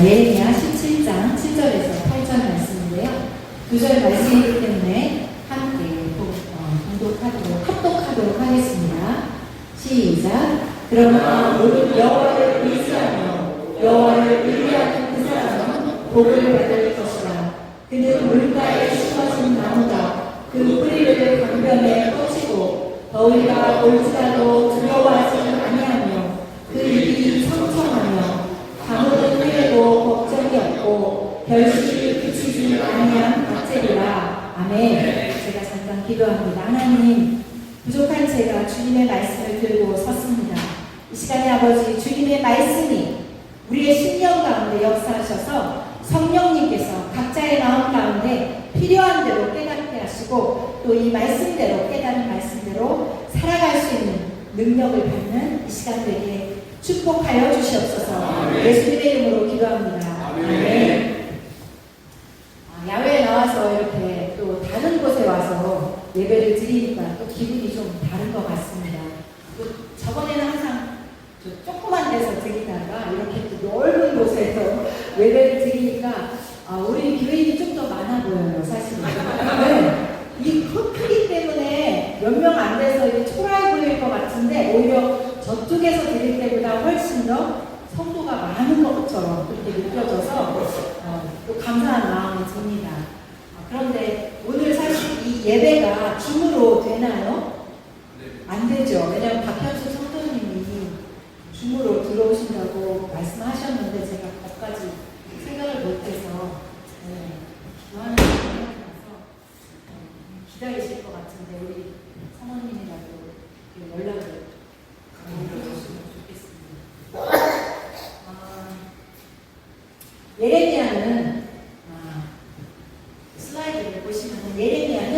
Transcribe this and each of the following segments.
예레미야 17장 7절에서 8절 말씀인데요. 2절 말씀이기 때문에 함께 합독하도록 하겠습니다. 시작. 그러나 오늘 여호와를 의지하며 여호와를 의뢰하는 그 사람은 복을 받을 것이다. 그는 물가에 심어진 나무다. 그 뿌리를 강변에 뻗치고 더위가 올지라도 두려워하지 아니하며 그 입이 청청하며 가물은 후에도 걱정이 없고 별식이 그치지 아니한 박제리라. 아멘. 제가 잠깐 기도합니다. 하나님, 부족한 제가 주님의 말씀을 들고 섰습니다. 이 시간에 아버지, 주님의 말씀이 우리의 심령 가운데 역사하셔서 성령님께서 각자의 마음 가운데 필요한 대로 깨닫게 하시고 또 이 말씀대로, 깨닫는 말씀대로 살아갈 수 있는 능력을 받는 이 시간 되게 축복하여 주시옵소서. 예수님의 이름으로 기도합니다. 아멘. 야외에 나와서 이렇게 또 다른 곳에 와서 예배를 드리니까 또 기분이 좀 다른 것 같습니다. 또 저번에는 항상 조그만 데서 드리다가 이렇게 또 넓은 곳에서 예배를 드리니까 우리 교인이 좀 더 많아 보여요, 사실은. 네. 이 크기 때문에 몇 명 안 돼서 이게 초라해 보일 것 같은데 오히려 저쪽에서 드릴 때보다 훨씬 더 성도가 많은 것처럼 그렇게 느껴져서 또 감사한 마음이 듭니다. 그런데 오늘 사실 이 예배가 줌으로 되나요? 안 되죠. 왜냐하면 박현수 성도님이 줌으로 들어오신다고 말씀하셨는데 제가 거기까지 생각을 못해서 기도하는 생각이라서 기다리실 것 같은데 우리 사모님이라도 연락을 해주시면 좋겠습니다. 예레미야는 슬라이드를 보시면 예레미야는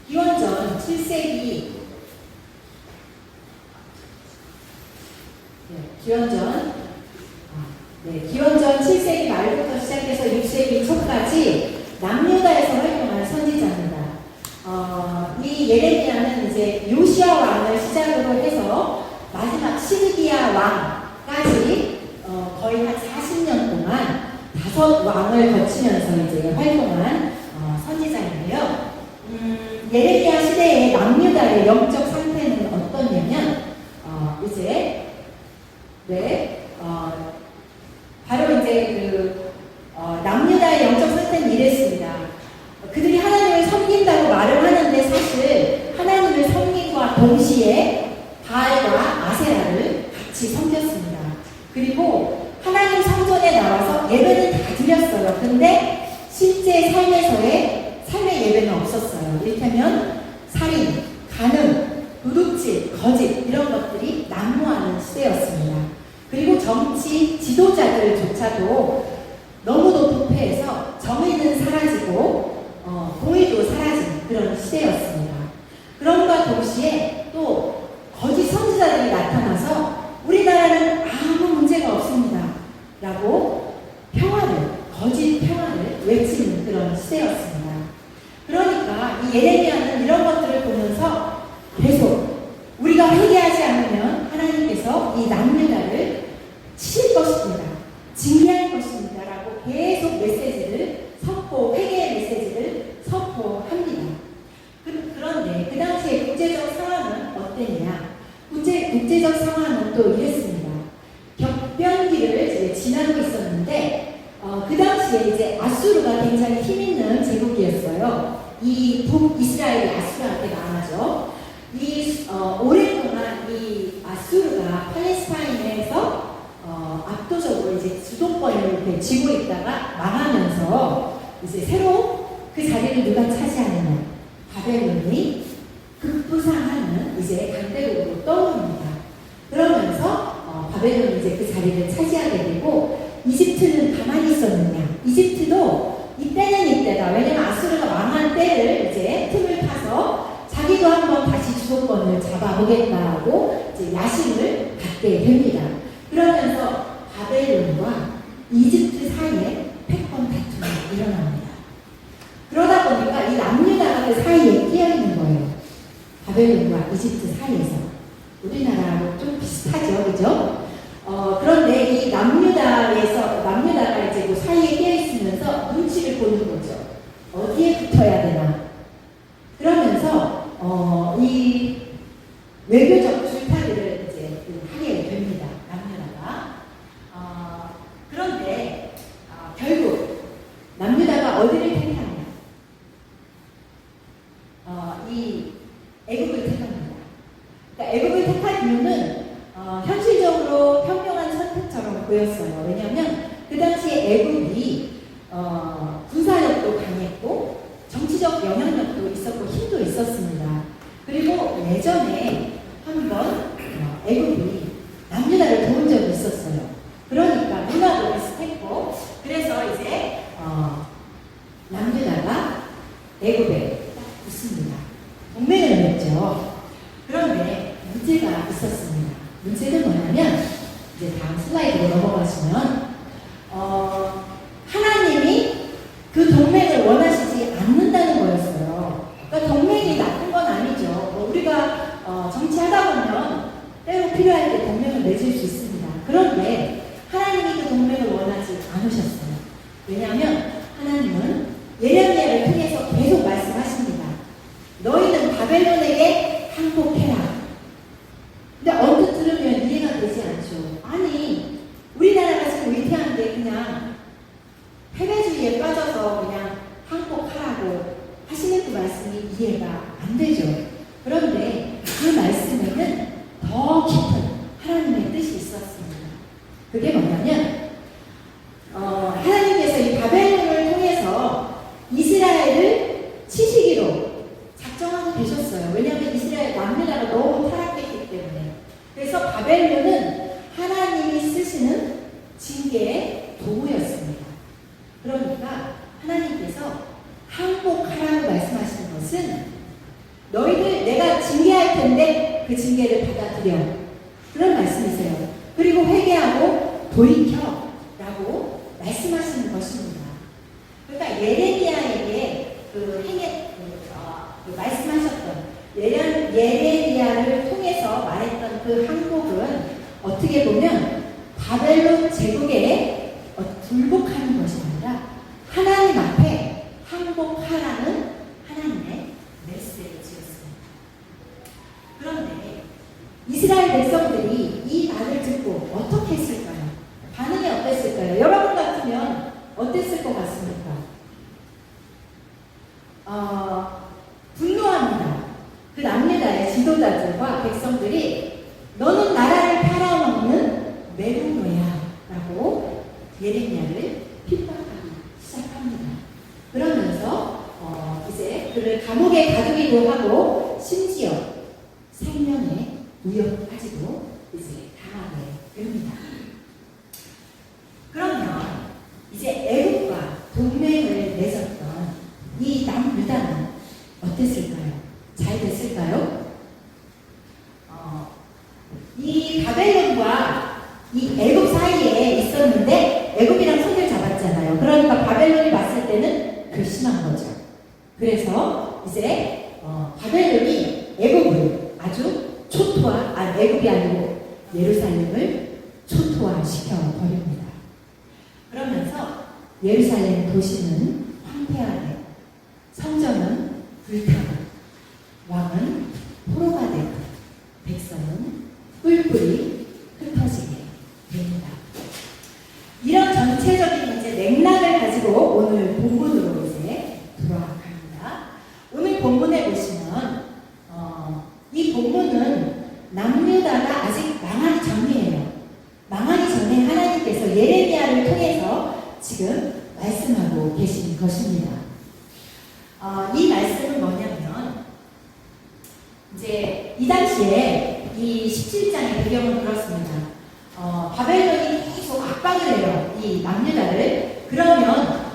기원전 7세기 기원전 7세기 말부터 시작해서 6세기 초까지 남유다에서 활동한 선지자입니다. 이 예레미야는 이제 요시야 왕을 시작으로 해서 마지막 시드기야 왕까지 거의 한 40년 동안 5왕을 거치면서 이제 활동한 선지자인데요. 예레미야 시대의 남유다의 영적 상태는 어떠냐면 바로 이제 남유다의 영적 상태는 이랬습니다. 그들이 하나님을 섬긴다고 말을 하는데 사실 하나님을 섬김과 동시에 바알과 아세라를 같이 섬겼습니다. 그리고 하나님 성전에 나와서 예배는 다 드렸어요. 근데 실제 삶에서의 삶의 예배는 없었어요. 이를테면 살인, 간음, 도둑질, 거짓 이런 것들이 난무하는 시대였습니다. 그리고 정치 지도자들조차도 너무도 부패해서 정의는 사라지고 공의도 사라진 그런 시대였습니다. 그럼과 동시에 또 거짓 선지자들이 나타나서 우리나라는 아무 문제가 없습니다 라고 거짓 평화를 외치는 그런 시대였습니다. 그러니까 이 예레미야는 이런 것들을 보면서 계속 우리가 회개하지 않으면 하나님께서 이 남유다를 치실 것입니다. 징계할 것입니다 라고 계속 메시지를 회개의 메시지를 선포합니다. 그런데 그 당시에 국제적 상황은 어땠냐? 국제적 상황은 또 이랬습니다. 격변기를 이제 지나고 있었는데 그 당시에 이제 아수르가 굉장히 힘있는 제국이었어요. 이 북이스라엘이 아수르한테 망하죠. 오랫동안 이 아수르가 팔레스타인에서 압도적으로 이제 주도권을 이렇게 쥐고 있다가 망하면서 이제 새로 그 자리를 누가 차지하느냐? 바벨론이 급부상하는 이제 강대국으로 떠오릅니다. 그러면서 바벨론이 이제 그 자리를 차지하게 되고 이집트는 가만히 있었느냐? 이집트도 이때는 이때다. 왜냐면 아수르가 망한 때를 이제 틈을 타서 자기도 한번 다시 주도권을 잡아보겠다라고 이제 야심을 갖게 됩니다. 그러면서 바벨론과 이집트 사이에 패권 다툼이 일어납니다. 그러다 보니까 이 남유다가 그 사이에 끼어 있는 거예요. 바벨론과 이집트 사이에서. 우리나라하고 좀 비슷하죠, 그죠? 그런데 이 남유다가 이제 그 사이에 끼어 있으면서 눈치를 보는 거죠. 어디에 붙어야 되나. 그러면서 이 외교적 줄타기를 이제 하게 됩니다. 남유다가. 그런데 결국 남유다가 어디를 택하냐? 이 애굽을 택합니다. 그러니까 애굽을 택한 이유는 현실적으로 현명한 선택처럼 보였어요. 왜냐하면 그 당시에 애굽이 군사력도 강했고 정치적 영향력도 있었고 힘도 있었습니다. 그리고 예전에 한번 애굽이 남유다를 도운 적이 있었어요. 그러니까 문화도 비슷했고 그래서 이제 남유다가 애굽에 딱 붙습니다. 동맹을 맺죠. 그런데 문제가 있었습니다. 문제는 뭐냐면 이제 다음 슬라이드로 넘어가시면 하나님이 그 동맹을 원하시지 않는다는 거였어요. 그러니까 동맹이 나쁜 건 아니죠. 우리가 정치하다 보면 때로 필요할 때 동맹을 맺을 수 있습니다. 그런데 하나님이 그 동맹을 원하지 않으셨어요. 왜냐하면 하나님은 예레미야를 통해서 계속 말씀하십니다. 너희는 바벨론에게 항복해라. 근데 언뜻 들으면 이해가 되지 않죠. 아니, 우리나라가 지금 위태한데 그냥 패배주의에 빠져서 그냥 항복하라고 하시는 그 말씀이 이해가 안 되죠. 그런데 그 말씀에는 더 깊은 하나님의 뜻이 있었습니다. 그게 뭐냐면 하나님께서 이 바벨론을 통해서 이스라엘을 치시기로 작정하고 계셨어요. 왜냐하면 이스라엘 남유다가 너무 타락했기 때문에. 그래서 바벨론은 하나님이 쓰시는 징계의 도구였습니다. 그러니까 하나님께서 항복하라고 말씀하시는 것은 너희들 내가 징계할 텐데 그 징계를 받아들여. 그런 말씀이세요. 그리고 회개하고 돌이켜 라고 말씀하시는 것입니다. 그러니까 예레미야에게 말씀하셨던 예레미야를 통해서 말했던 그 항복은 어떻게 보면 바벨론 제국에 굴복하는 것이 아니라 하나님 앞에 항복하라는 하나님의 메시지였습니다. 그런데 이스라엘 백성들이 이 말을 듣고 어떻게 했을까요? 반응이 어땠을까요? 여러분 같으면 어땠을 것 같습니까? 분노합니다. 그 남유다의 지도자들과 백성들이 너는 나라를 팔아먹는 매국노야 라고 예레미야를 핍박하기 시작합니다. 그러면서 이제 그를 감옥에 가두기도 하고 심지어 생명의 위협까지도 이제 당하게 됩니다. 그러면 이제 애국과 동맹을 맺었던 이 남유다는 어땠을까요? 잘 됐을까요? 이 바벨론과 이 애굽 사이에 있었는데 애굽이랑 손을 잡았잖아요. 그러니까 바벨론이 봤을 때는 괘씸한 거죠. 그래서 이제 바벨론이 애굽을 아주 애굽이 아니고 예루살렘을 초토화시켜 버립니다. 그러면서 예루살렘 도시는 황폐하게, 성전은 불타고, 왕은 포로가 되고, 백성은 뿔뿔이 흩어지게 됩니다. 이런 전체적인 이제 맥락을 가지고 오늘 본문으로 이제 돌아갑니다. 오늘 본문에 보시면 이 본문은 남유다가 아직 망하기 전이에요. 망하기 전에 하나님께서 예레미야를 통해서 지금 말씀하고 계신 것입니다. 이 말씀은 뭐냐면 이제 이 당시에 이 17장의 배경은 그렇습니다. 바벨론이 계속 압박을 해요. 이 남유다를. 그러면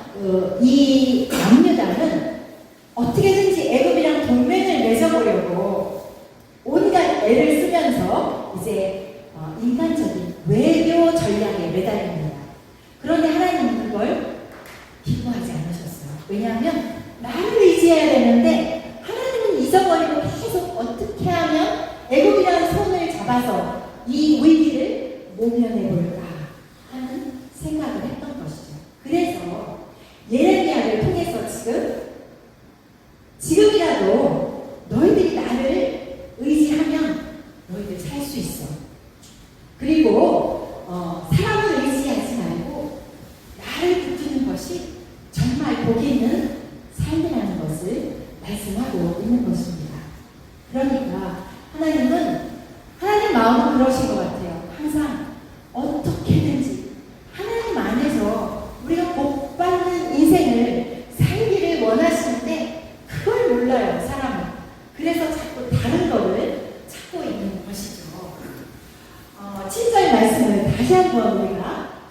이 남유다는 어떻게든지 애굽이랑 동맹을 맺어보려고 온갖 애를 쓰면서 이제 인간적인 외교 전략에 매달립니다. 그런데 하나님은 그걸 기뻐하지 않으셨어요. 왜냐하면 나를 의지해야 되는데 하나님은 잊어버리고 계속 어떻게 하면 애굽이라는 손을 잡아서 이 위기를 모면해볼까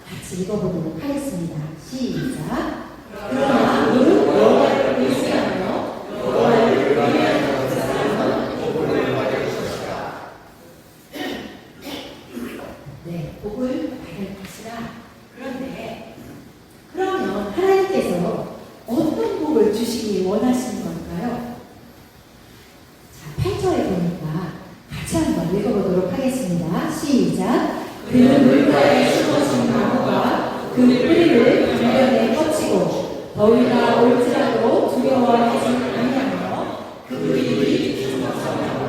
같이 읽어보도록 하겠습니다. 시작. 그러나 무릇 여호와를 의지하며 여호와를 의뢰하는 사람은 복을 받을 것이다. 네, 복을 받을 것이다. 그런데 그러면 하나님께서 어떤 복을 주시기 원하시는 걸까요? 자, 8절에 보니까 같이 한번 읽어보도록 하겠습니다. 시작. 그는 물가에 심어진 나무가 그 뿌리를 강변에 뻗치고 더위가 올지라도 두려워하지 아니하며 그 뿌리를 충성하고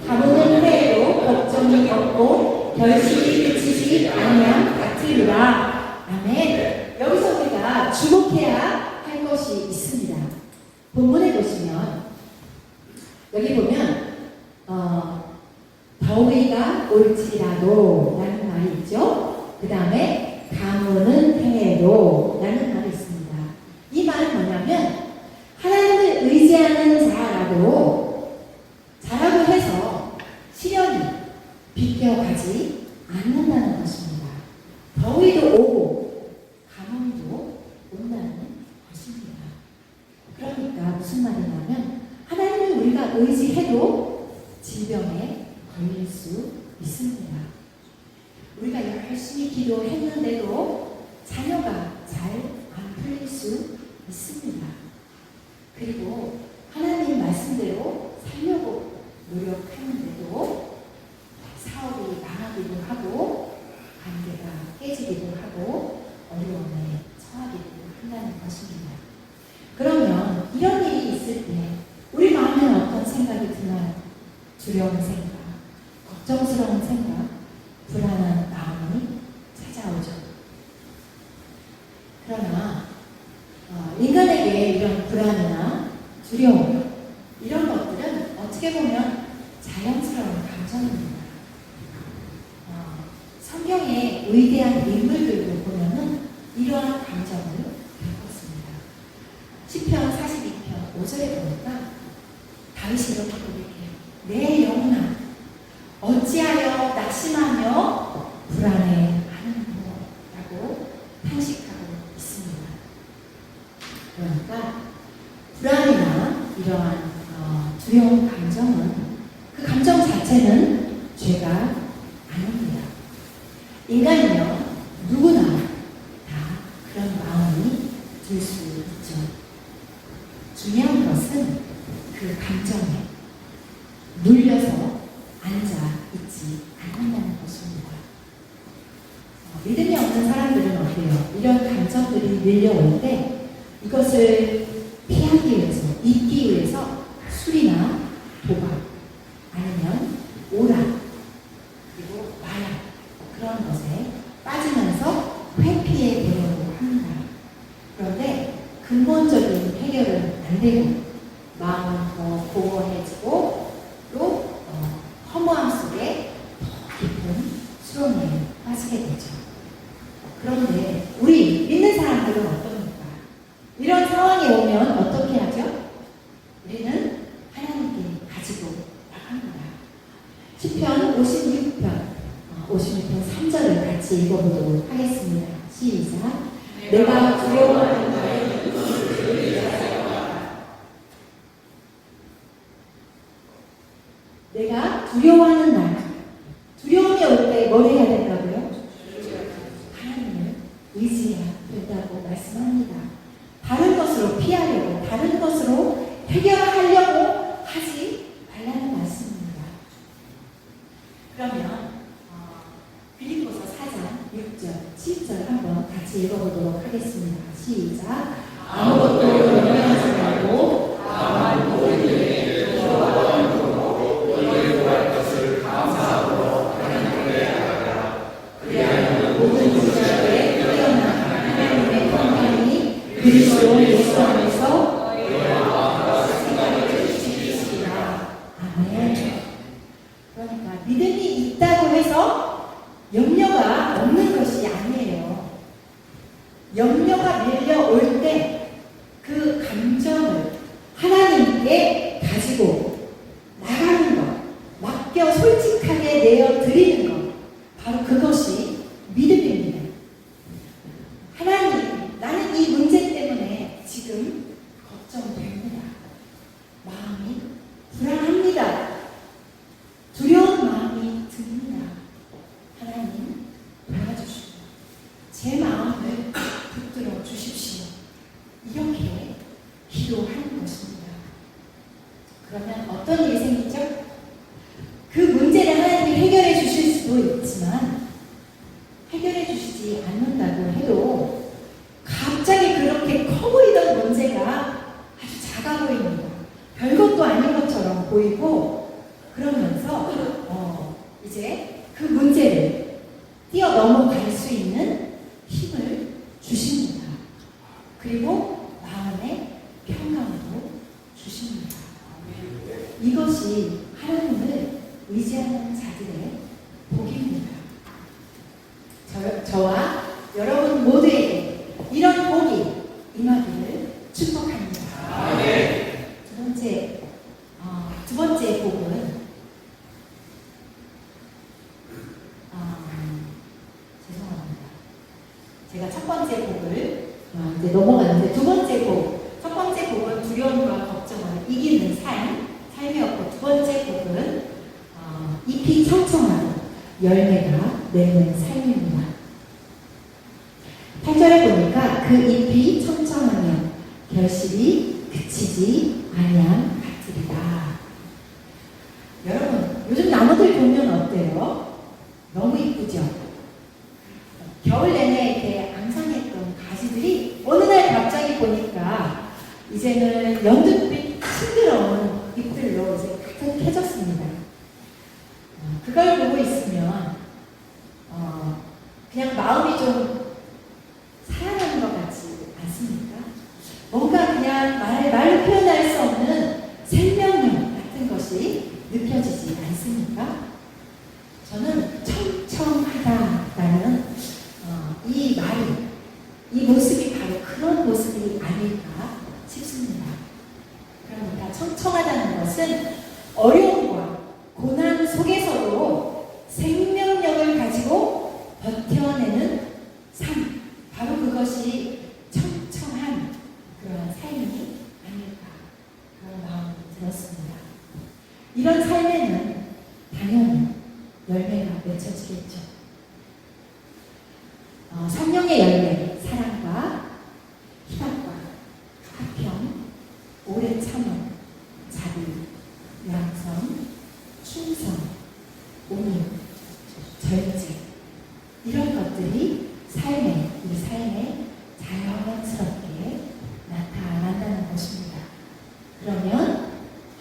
가뭄은 해에도 걱정이 없고 결실이 그치지 아니함 같으리라. 아멘. 여기서 우리가 주목해야 할 것이 있습니다. 본문에 보시면 여기 보면 더위가 올지라도 라는 말이 있죠. 그 다음에 가뭄은 해에도 라는 말이 있습니다. 이 말은 뭐냐면 하나님을 의지하는 자라도 자라고 해서 시련이 비껴가지 않는다는 것입니다. 더위도 오고 가뭄도 온다는 것입니다. 그러니까 무슨 말이냐면 하나님을 우리가 의지해도 질병에 걸릴 수 있습니다. 우리가 열심히 기도했는데도 자녀가 잘 안 풀릴 수 있습니다. 그리고 하나님 말씀대로 살려고 노력했는데도 사업이 망하기도 하고 관계가 깨지기도 하고 어려움에 처하기도 한다는 것입니다. 그러면 이런 일이 있을 때 우리 마음에는 어떤 생각이 드나요? 두려운 생각, 걱정스러운 생각, 불안한 마음이 찾아오죠. 그러나 인간에게 이런 불안이나 두려움 이런 것들은 어떻게 보면 자연스러운 감정입니다. 성경의 위대한 인물들도 보면은 이러한 감정을 겪었습니다. 시편 42편 5절에 보니까 다윗이 이렇게 고백해요. 내 영혼아 어찌하여 낙심하며 불안해하는도라고 탄식하고 있습니다. 그러니까 불안이나 이러한 두려운 감정은 그 감정 자체는 죄가 아닙니다. 인간이면 누구나 다 그런 마음이 들 수 있죠. 중요한 것은 그 감정에 눌려서 앉아 있지 않는다는 것입니다. 믿음이 없는 사람들은 어때요? 이런 감정들이 밀려올 때 이것을 피하기 위해서, 잊기 위해서 술이나 도박, 아니면 오락, 그리고 마약 그런 것에 빠지면서 회피해 보려고 합니다. 그런데 근본적인 해결은 안 되고 마음은 더 공허해지고 또 허무함 속에 더 깊은 수렁에 빠지게 되죠. 그런데 우리 믿는 사람들은 어떻습니까? 이런 상황이 오면 어떻게 하죠? 우리는 하나님께 가지고 나갑니다. 시편 56편 3절을 같이 읽어보도록 하겠습니다. 시작. 내가 두려워하는 나의 내가 두려워하는 날, 두려움이 올 때 뭘 해야 된다고요? 하나님을 의지해야 된다고 말씀합니다. 다른 것으로 피하려고, 다른 것으로 해결하려고 하지 말라는 말씀입니다. 그러면 빌립보서 4장 6절, 7절 한번 같이 읽어보도록 하겠습니다. 시작. 아무것도 염려하지 말고 다만 모든 일에 기도와 간구로 너희의 구할 것을 감사함으로 하나님께 아뢰라. 그리하면 모든 지자에 뛰어난 하나님의 평강이 그리스도 예수 안에서 너희의 마음과 생각을 지키시리라. 아멘. 그러니까 믿음이 있다고 해서 염려가 없는 것이 아니에요. 염려가 밀려올 때 그 감정을 하나님께 가지고 나가는 것, 맡겨 솔직하게 내어 드리는 것, 바로 그것이 믿음입니다. 제 마음을 붙들어 주십시오. 이렇게 기도하는 것입니다. 그러면 어떤 일이 생기죠? 그 문제를 하나님이 해결해 주실 수도 있지만 해결해 주시지 않는다고 해도 갑자기 그렇게 커 보이던 문제가 아주 작아 보입니다. 별것도 아닌 것처럼 보이고 그러면서 이제 그 문제를 뛰어넘어갈 수 있는 힘을 주십니다. 그리고 마음의 평강도 주십니다. 이것이 하나님을 의지하는 자들의 복입니다. 저와 여러분 모두에게 이런 복이 임하기를 축복합니다. 두 번째 복은 죄송합니다. 제가 첫 번째 복을 이제 넘어갔는데 두 번째 복. 첫 번째 복은 두려움과 걱정을 이기는 삶이었고 두 번째 복은 잎이 청청하고 열매가 맺는 삶입니다. 8절에 보니까 그 잎이 청청하며 결실이 그치지 아니한 같으리라. 여러분, 요즘 나무들 보면 어때요? 너무 이쁘죠? 겨울 내내 이렇게 앙상했던 가지들이 어느 날 갑자기 보니까 이제는 연두빛 싱그러운 잎들로 이제 가득해졌습니다. 그걸 보고 있으면 그냥 마음이 좀 살아나는 것 같지 않습니까? 뭔가 그냥 말로 표현할 수 없는 생명력 같은 것이 느껴지지 않습니까? 저는 청청하다라는 이 말이, 이 모습이 바로 그런 모습이 아닐까 싶습니다. 그러니까 청청하다는 것은 어려움과 고난 속에서도 생명력을 가지고 버텨내는 삶, 바로 그것이 청청한 그런 삶이 아닐까 그런 마음이 들었습니다. 이런 삶에는 당연히 열매가 맺혀지겠죠. 성령의 열매, 사랑과 희락과 화평, 오래 참음, 자비, 양선, 충성, 온유, 절제, 이런 것들이 우리 삶에 자연스럽게 나타난다는 것입니다. 그러면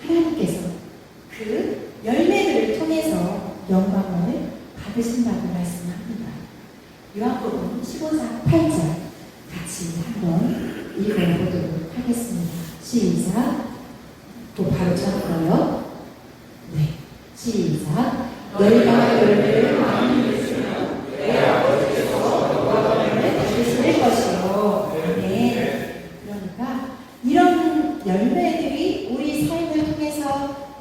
하나님께서 그 열매들을 통해서 영광을 받으신다고 말씀합니다. 요한복음 15장 8절 같이 한번 읽어보도록 하겠습니다. 시작. 또 바로 저거요. 네, 시작. 너희가 열매를 많이 맺으면 내 아버지께서 영광을 받으실 것이요. 네. 그러니까 이런 열매들이 우리 삶을 통해서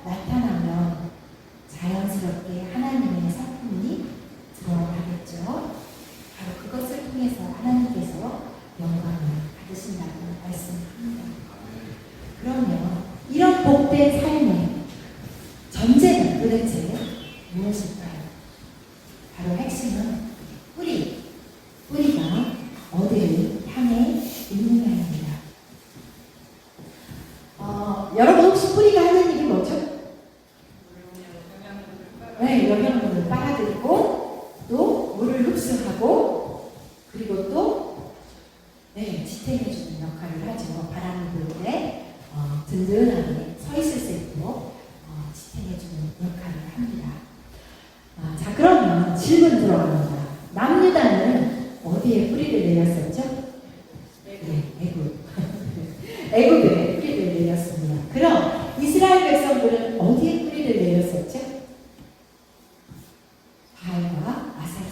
나타나면 자연스럽게 하나님의 성품이 드러나겠죠. 바로 그것을 통해서 하나님께서 영광을 받으신다고 말씀합니다. 그러면 이런 복된 삶의 전제는 도대체 무엇일까요? 바로 핵심은 뿌리가 어디를 향해 있느냐입니다. 여러분 혹시 뿌리가 하는 일이 뭐죠? 네, 영양분을 빨아들이고 또 물을 흡수하고 그리고 또 지탱해주는 역할을 하죠. 바람이 불 때 든든하게 서 있을 수 있도록 지탱해주는 역할을 합니다. 자, 그러면 질문 들어갑니다. 남유다는 어디에 뿌리를 내렸었죠? 애굽. 애굽에 뿌리를 내렸습니다. 그럼 이스라엘 백성들은 어디에 뿌리를 내렸었죠? 바알과 아세라,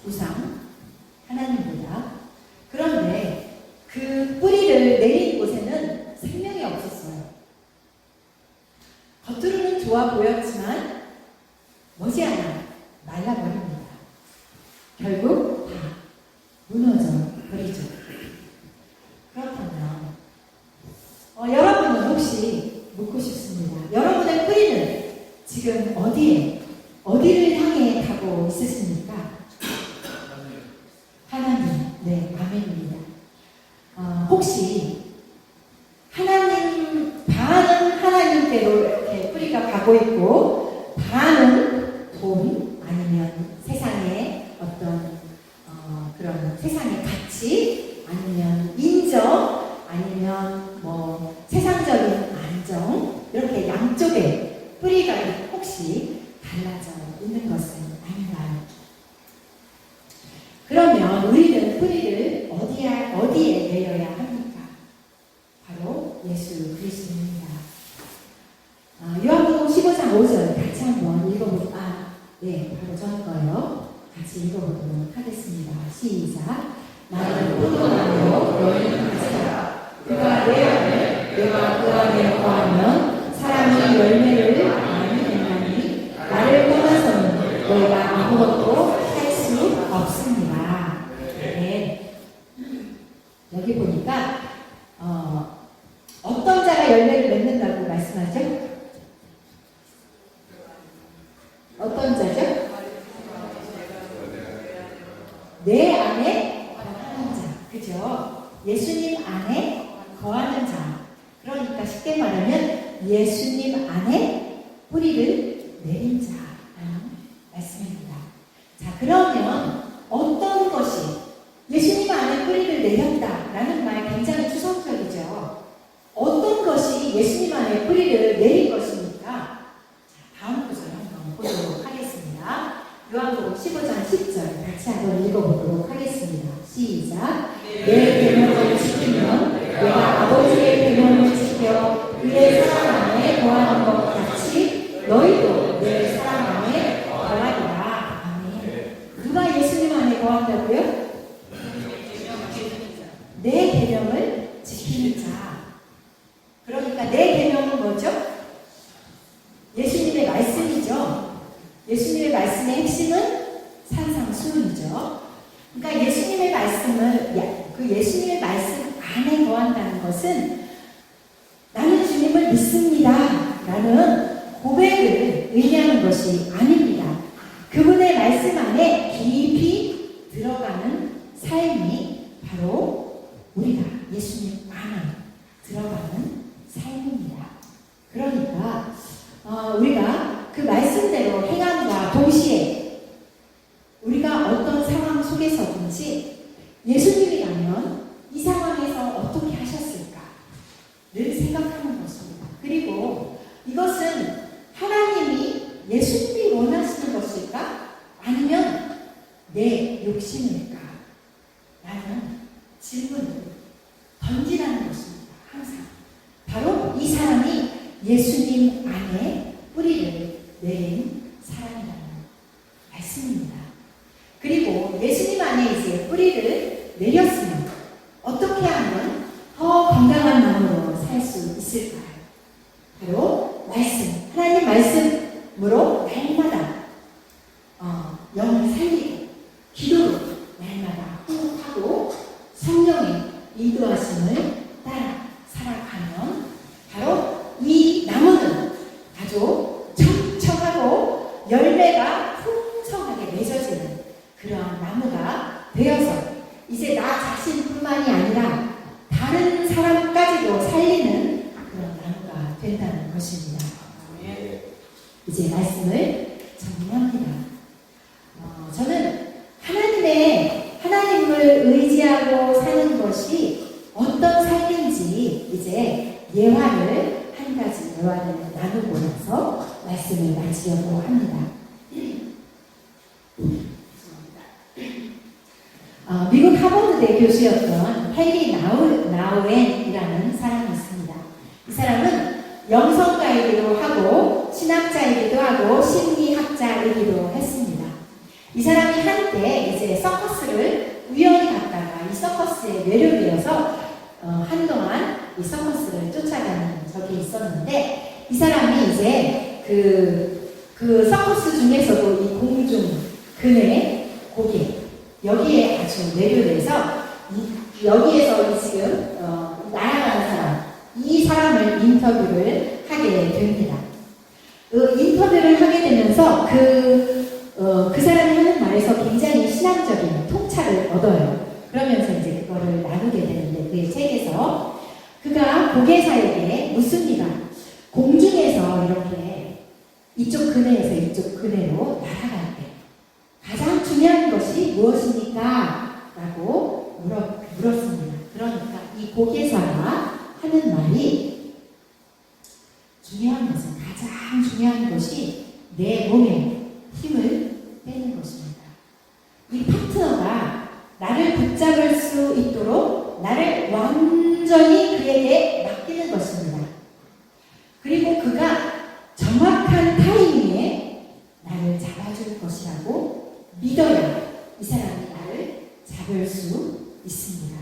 우상, 하나님보다. 그런데 그 뿌리를 내린 곳에는 생명이 없었어요. 겉으로는 좋아 보였지만 머지않아 말라버립니다. 결국 다 무너져 버리죠. 그렇다면 여러분은 혹시 묻고 싶습니다. 여러분의 뿌리는 지금 어디를 향해 가고 있으십니까? 하나님. 네, 아멘입니다. 혹시 반은 하나님께로 이렇게 뿌리가 가고 있고, 반은 돈, 아니면 세상의 어떤, 그런 세상의 가치, 아니면 인정, 아니면 뭐 세상적인 안정, 이렇게 양쪽에 뿌리가 혹시 달라져 있는 것은 아닌가요? 그러면 우리는 뿌리를 어디에 내려야 합니까? 바로 예수 그리스도입니다. 요한복음 15장 5절 같이 한번 읽어볼까요? 네, 바로 전 거요. 같이 읽어보도록 하겠습니다. 시작. 나는 포도나무요, 너희는 가지라. 그가 내 안에, 내가 그 안에 거하면 사람이 열매를 많이 맺나니 나를 떠나서는 너희가 아무것도 할 수 없습니다. 네. 여기 보니까 어떤 자가 열매를 맺는다고 말씀하죠? 어떤 자죠? 내 안에 거하는 자, 그죠? 예수님 안에 거하는 자. 그러니까 쉽게 말하면 예수님 안에 뿌리를 내린 자라는 말씀입니다. 자, 그러면 어떤 것이 예수님 안에 뿌리를 내렸다라는 말 굉장히 추상적이죠. 어떤 것이 예수님 안에 뿌리를 내린 것입니까? 자, 다음 구절 한번 보도록 하겠습니다. 요한복음 15장 10절 같이 한번 읽어보도록 하겠습니다. 시작. 내 계명을 지키면 내가 아버지의 계명을 지켜 그의 사랑 안에 거하는 것 같이 너희도 내 사랑 안에 거하리라. 아멘. 누가 예수님 안에 거한다고요? 내 계명을 지키는 자. 그러니까 내 계명은 뭐죠? 예수님의 말씀이죠. 예수님의 말씀의 핵심은 산상수훈이죠. 그러니까 예수님의 예수님의 말씀 안에 거한다는 것은 나는 주님을 믿습니다 라는 고백을 의미하는 것이 아닙니다. 그분의 말씀 안에 깊이 들어가는 삶이 바로 우리가 예수님 안에 들어가는 삶입니다. 그러니까 우리가 그 말씀대로 행함과 동시에 우리가 어떤 상황 속에서든지 예수님이라면 이 상황에서 어떻게 하셨을까를 생각하는 것입니다. 그리고 이것은 하나님이 예수님이 원하시는 것일까? 아니면 내 욕심일까? 라는 질문을 던지라는 것입니다. 항상. 바로 이 사람이 예수님 안에 뿌리를 내린 사람이라는 말씀입니다. 그리고 예수님 안에 이제 뿌리를 내렸으면 어떻게 하면 더 건강한 마음으로 살 수 있을까요? 바로 말씀, 하나님 말씀으로 날마다 영을 살리고 기도로 날마다 호흡하고 성령의 인도하심을 따라 살아가면 바로 이 나무는 아주 척척하고 열매가 풍성하게 맺어지는 그러한 나무가 되어서 이제 나 자신뿐만이 아니라 다른 사람까지도 살리는 그런 나무가 된다는 것입니다. 이제 말씀을 정리합니다. 저는 하나님을 의지하고 사는 것이 어떤 삶인지 이제 예화를 나누고 나서 말씀을 마치려고 합니다. 미국 하버드대 교수였던 헨리 나우엔이라는 사람이 있습니다. 이 사람은 영성가이기도 하고 신학자이기도 하고 심리학자이기도 했습니다. 이 사람이 한때 이제 서커스를 우연히 갔다가 이 서커스에 매료되어서 한동안 이 서커스를 쫓아가는 적이 있었는데 이 사람이 이제 그 서커스 중에서도 이 공중 그네 고개 여기에 아주 매료돼서 여기에서 지금 날아가는 사람 이 사람을 인터뷰를 하게 됩니다. 인터뷰를 하게 되면서 그 사람이 하는 말에서 굉장히 신앙적인 통찰을 얻어요. 그러면서 통해서 그가 보게사에게 묻습니다. 공중에서 이렇게 이쪽 그네에서 이쪽 그네로 날아갈 때 가장 중요한 것이 무엇입니까? 라고 물었습니다. 그러니까 이 보게사가 하는 말이 중요한 것은 가장 중요한 것이 내 몸에 힘을 빼는 것입니다. 이 파트너가 나를 붙잡을 수 있도록 나를 완전히 그에게 맡기는 것입니다. 그리고 그가 정확한 타이밍에 나를 잡아줄 것이라고 믿어야 이 사람이 나를 잡을 수 있습니다.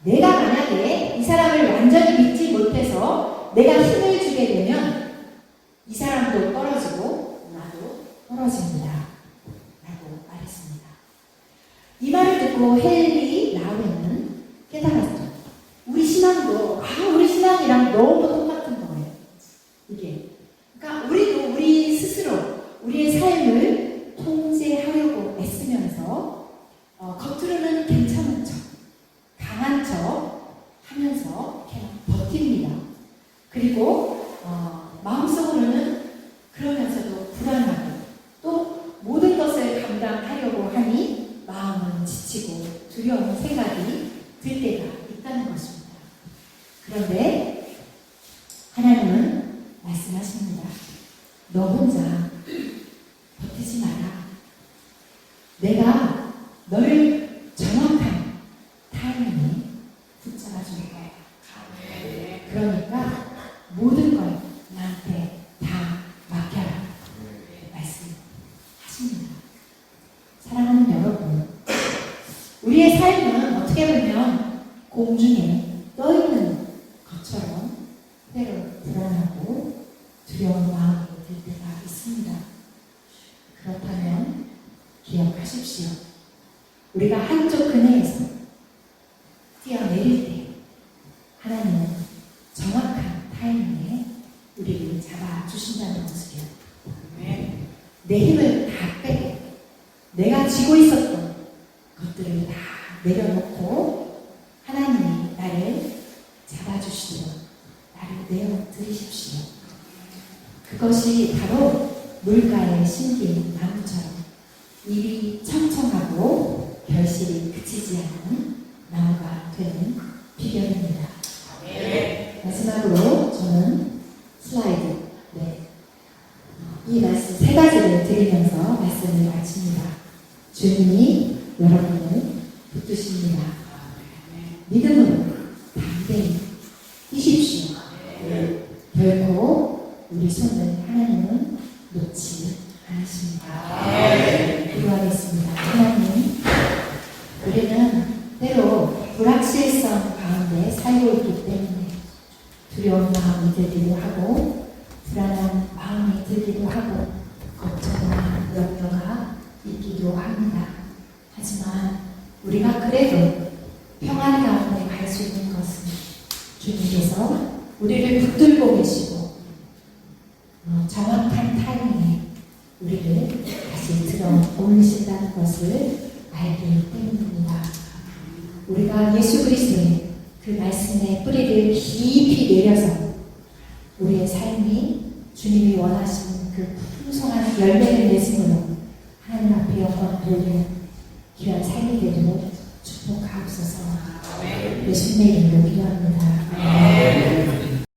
내가 만약에 이 사람을 완전히 믿지 못해서 내가 힘을 주게 되면 이 사람도 떨어지고 나도 떨어집니다. 라고 말했습니다. 이 말을 듣고 헨리 라우렌은 깨달았죠. 우리 신앙도 우리 신앙이랑 너무 똑같은 거예요. 이게. 그러니까 우리도 우리 스스로 우리의 삶을 통제하려고 애쓰면서 겉으로는 괜찮은 척, 강한 척 하면서 그냥 버팁니다. 그리고 마음속으로는 그러면서도 불안하고 또 모든 것을 감당하려고 하니 마음은 지치고 두려운 생각이 들 때가 있다는 것입니다. 그런데 하나님은 말씀하십니다. 너 혼자 버티지 마라. 내가 너를 정확한 타이밍에 붙잡아 줄 거야. 그러니까 모든 걸 나한테 다 맡겨라. 말씀하십니다. 사랑하는 여러분, 우리의 삶은 어떻게 보면 공중에 떠있는 것처럼 때로 불안하고 두려운 마음이 들 때가 있습니다. 그렇다면 기억하십시오. 우리가 한쪽 그네에서 뛰어내릴 때 하나님은 정확한 타이밍에 우리를 잡아주신다는 것을요. 내 힘을 다 빼고 내가 쥐고 있었던 것들을 다 내려놓고 하나님이 나를 잡아주시도록 나를 내어드리십시오. 그것이 바로 물가에 심긴 나무처럼 입이 청청하고 결실이 그치지 않는 나무가 되는 비결입니다. 마지막으로 저는 슬라이드 이 말씀 세 가지를 드리면서 말씀을 마칩니다. 주님이 여러분을 붙드십니다. 믿음으로 담대히 뛰십시오. 결코 우리 손을 하나님은 놓지 않으십니다. 기도하겠습니다. 하나님, 우리는 때로 불확실성 가운데 살고 있기 때문에 두려운 마음이 들기도 하고 불안한 마음이 들기도 하고 걱정과 염려가 있기도 합니다. 하지만 우리가 그래도 평안 가운데 갈 수 있는 것은 주님께서 우리를 붙들고 계시고 정확한 타이밍에 우리를 다시 들어 올리신다는 것을 알기 때문입니다. 우리가 예수 그리스도의 그 말씀의 뿌리를 깊이 내려서 우리의 삶이 주님이 원하시는 그 풍성한 열매를 맺음으로 하나님 앞에 영광 돌리는 귀한 삶이 되도록 축복하옵소서. 예수님의 이름으로 기도합니다.